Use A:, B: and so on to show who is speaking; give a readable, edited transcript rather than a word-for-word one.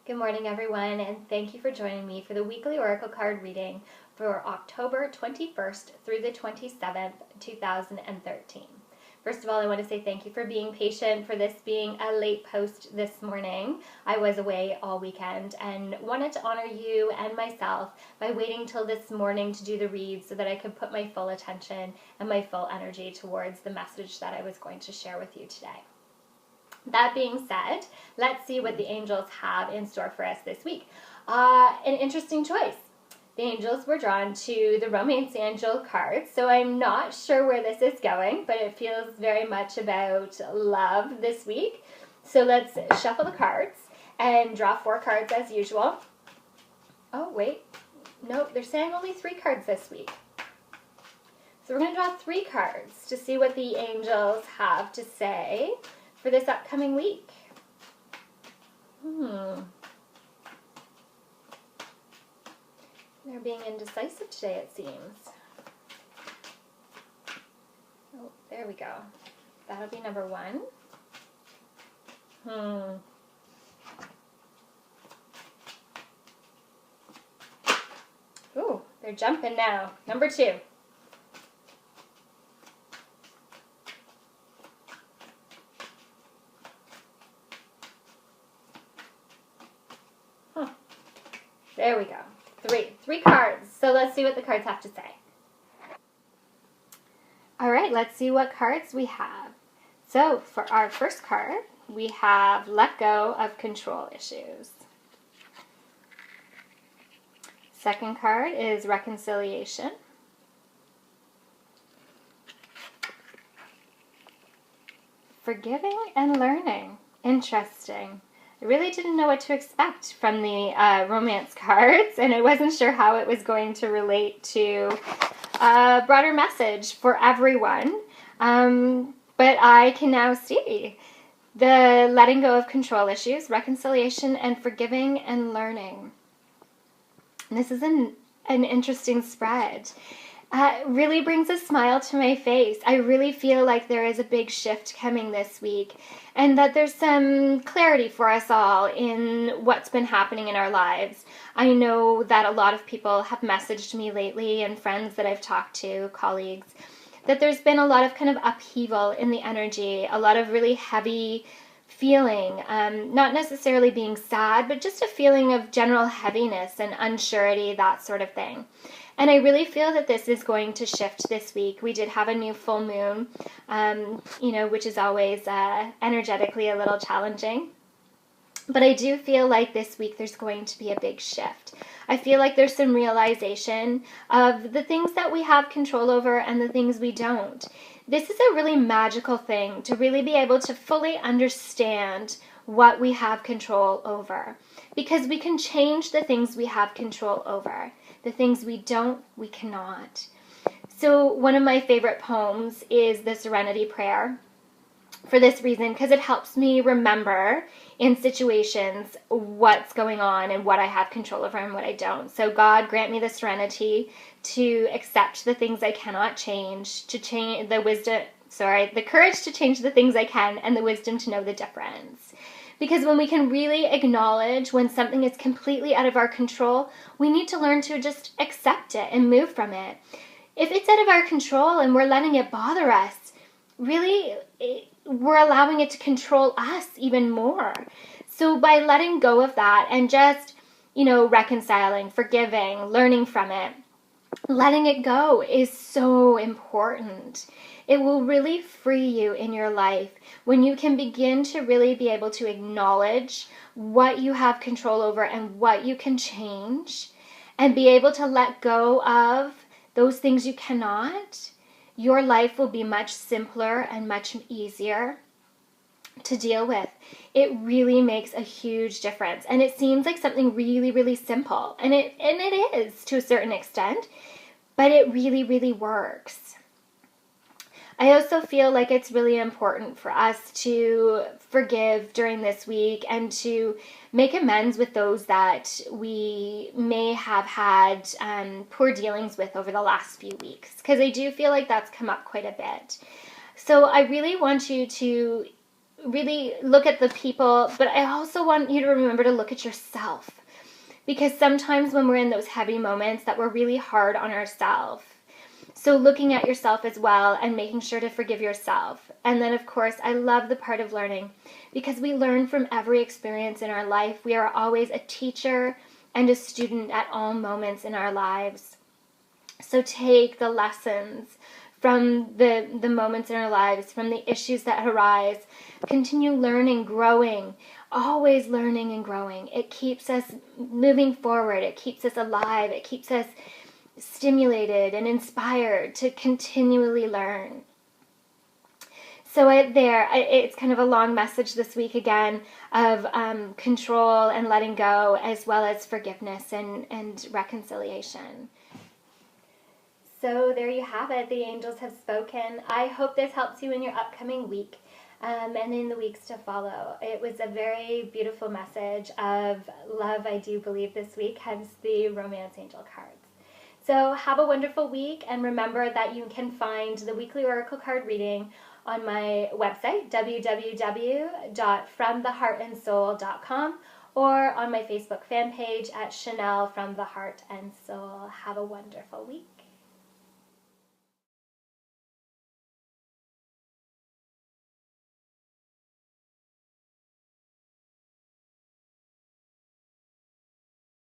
A: Good morning, everyone, and thank you for joining me for the weekly Oracle card reading for October 21st through the 27th, 2013. First of all, I want to say thank you for being patient for this being a late post this morning. I was away all weekend and wanted to honor you and myself by waiting till this morning to do the read so that I could put my full attention and my full energy towards the message that I was going to share with you today. That being said, let's see what the angels have in store for us this week. An interesting choice. The angels were drawn to the Romance Angel cards, so I'm not sure where this is going, but it feels very much about love this week. So let's shuffle the cards and draw 4 cards as usual. Oh, wait. Nope, they're saying only 3 cards this week. So we're going to draw 3 cards to see what the angels have to say for this upcoming week. They're being indecisive today, it seems. Oh, there we go. That'll be number 1. Ooh, they're jumping now. Number 2. There we go. 3 cards. So let's see what the cards have to say. All right, let's see what cards we have. So for our first card, we have let go of control issues. Second card is reconciliation. Forgiving and learning. Interesting. I really didn't know what to expect from the romance cards, and I wasn't sure how it was going to relate to a broader message for everyone. But I can now see the letting go of control issues, reconciliation, and forgiving and learning. And this is an interesting spread. Really brings a smile to my face. I really feel like there is a big shift coming this week and that there's some clarity for us all in what's been happening in our lives. I know that a lot of people have messaged me lately and friends that I've talked to, colleagues, that there's been a lot of kind of upheaval in the energy, a lot of really heavy feeling, not necessarily being sad, but just a feeling of general heaviness and unsurety, that sort of thing. And I really feel that this is going to shift this week. We did have a new full moon, which is always energetically a little challenging. But I do feel like this week there's going to be a big shift. I feel like there's some realization of the things that we have control over and the things we don't. This is a really magical thing to really be able to fully understand what we have control over. Because we can change the things we have control over. The things we don't, we cannot. So one of my favorite poems is the Serenity Prayer for this reason, because it helps me remember in situations what's going on and what I have control over and what I don't. So God, grant me the serenity to accept the things I cannot change, to change the courage to change the things I can, and the wisdom to know the difference. Because when we can really acknowledge when something is completely out of our control, we need to learn to just accept it and move from it. If it's out of our control and we're letting it bother us, really, we're allowing it to control us even more. So by letting go of that and just, reconciling, forgiving, learning from it, letting it go is so important. It will really free you in your life when you can begin to really be able to acknowledge what you have control over and what you can change, and be able to let go of those things you cannot. Your life will be much simpler and much easier to deal with. It really makes a huge difference. And it seems like something really, really simple. And it is to a certain extent, but it really, really works. I also feel like it's really important for us to forgive during this week and to make amends with those that we may have had poor dealings with over the last few weeks, because I do feel like that's come up quite a bit. So I really want you to really look at the people, but I also want you to remember to look at yourself. Because sometimes when we're in those heavy moments that we're really hard on ourselves. So looking at yourself as well and making sure to forgive yourself. And then, of course, I love the part of learning because we learn from every experience in our life. We are always a teacher and a student at all moments in our lives. So take the lessons from the moments in our lives, from the issues that arise. Continue learning, growing, always learning and growing. It keeps us moving forward. It keeps us alive. It keeps us stimulated and inspired to continually learn. So it's kind of a long message this week again of control and letting go, as well as forgiveness and reconciliation. So there you have it. The angels have spoken. I hope this helps you in your upcoming week and in the weeks to follow. It was a very beautiful message of love, I do believe, this week, hence the Romance Angel cards. So have a wonderful week, and remember that you can find the weekly oracle card reading on my website, www.fromtheheartandsoul.com, or on my Facebook fan page at Chanel from the Heart and Soul. Have a wonderful week.